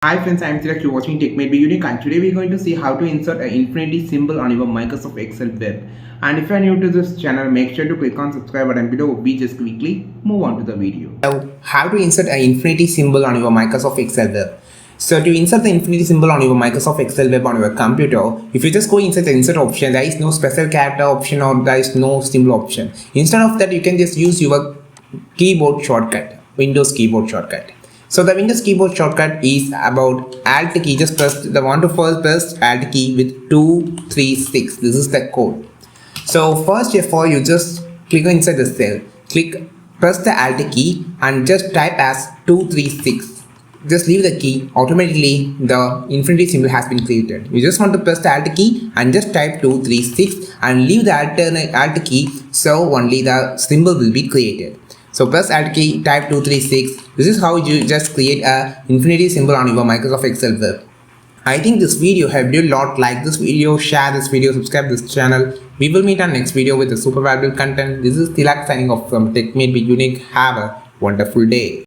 Hi friends, I am Tilak. You're watching TechMate Be Unique, and today we're going to see how to insert an infinity symbol on your Microsoft Excel web. And if you are new to this channel, make sure to click on subscribe button below. We just quickly move on to the video. Now, how to insert an infinity symbol on your Microsoft Excel web. So to insert the infinity symbol on your Microsoft Excel web on your computer, if you just go inside the insert option, there is no special character option or there is no symbol option. Instead of that, you can just use your keyboard shortcut, Windows keyboard shortcut. So the Windows keyboard shortcut is about Alt key. Just press the one to first press Alt key with 236. This is the code. So first of all, you just click inside the cell. Press the Alt key and just type as 236. Just leave the key. Automatically, the infinity symbol has been created. You just want to press the Alt key and just type 236 and leave the alternate Alt key. So only the symbol will be created. So press Alt key, type 236. This is how you just create a infinity symbol on your Microsoft Excel web. I think this video helped you a lot. Like this video, share this video, subscribe this channel. We will meet on next video with a super valuable content. This is Tilak signing off from TechMate Be Unique. Have a wonderful day.